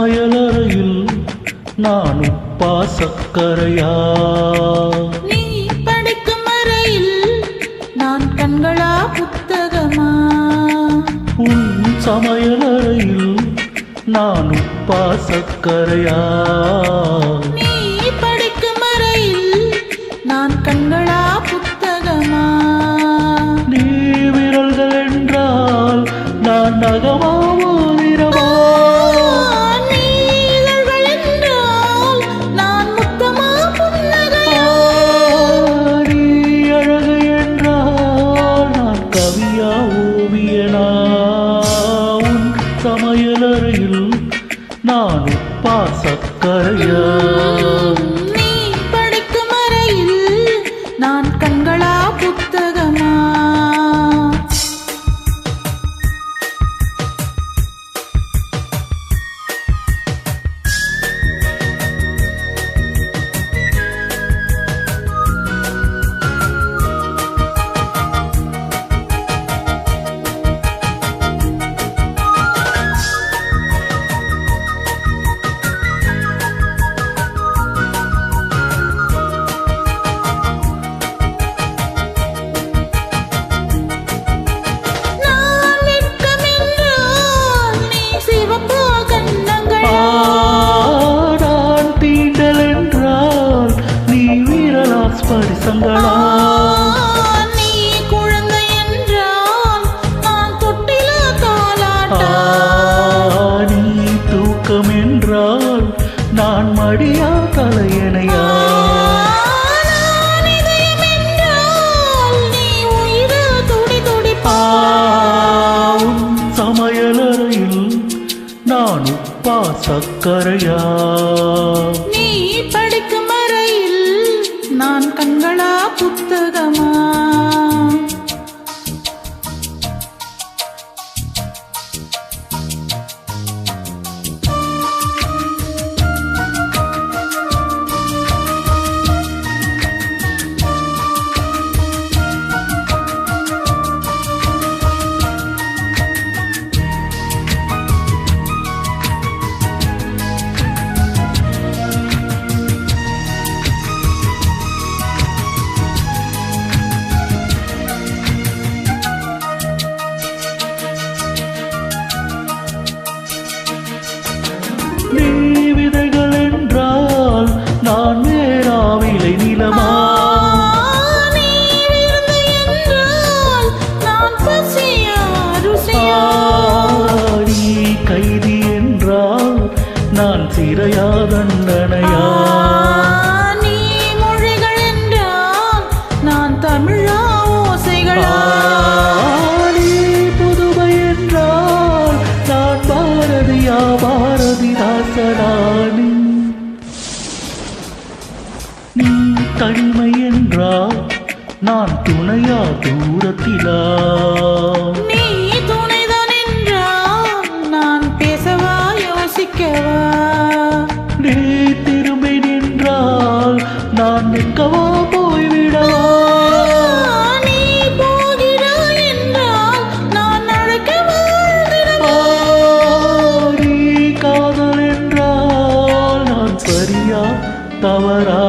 சமையலறையில் நான் உப்பா சக்கரையா? நீ படிக்கும் அறையில் நான் கண்களா புத்தகமா? உன் சமையலறையில் நான் உப்பா சக்கரையா? நீ படிக்கும் அறையில் நான் கண்களா புத்தகமா? நீ விரல்கள் என்றால் நான் நகமா மோதிரமா? நீ இதழ்கள் என்றால் நான் முத்தமா புன்னகையா? நீ அழகு என்றால் நான் கவியா ஓவியனா? உன் சமையலறையில் நான் உப்பா சக்கரையா? நீ படிக்கும் அறையில் நான் கண்களா புத்தகமா? ஸ்பரிசங்களா? நீ குழந்தை என்றால் நான் தொட்டில தாலாட்டா? நீ தூக்கம் என்றால் நான் மடியா தலையணையா? நான் இதயம் என்றால் நீ உயிரில் துடி துடிப்பா? உன் சமையலறையில் நான் உப்பா சக்கரையா? நீ படிக்கும் அறையில் நான் கண்களா புத்தகமா? நீ விதைகள் என்றால் நான் வேறாவிலை நிலமா? நீ விருந்து என்றால் நான் பசியா ருசியா? நீ கைதி என்றால் நான் சிறையா தண்டனையா? நீ மொழிகள் என்றால் நான் தமிழா ஓசைகளா? நீ புதுமை என்றால் நான் பாரதியா பாரதிதாசனானி? நீ தனிமை என்றால் நான் துணையா தூரத்திலா? நீ துணைதான் என்றால் நான் பேசவா யோசிக்கவா? நீ திரும்பி நின்றால் நான் நிற்கவா போய்விடவா? நீ போகிறாய் என்றால் நான் அழைக்க வாழ்ந்திடவா? நீ காதல் என்றால் நான் சரியா தவறா?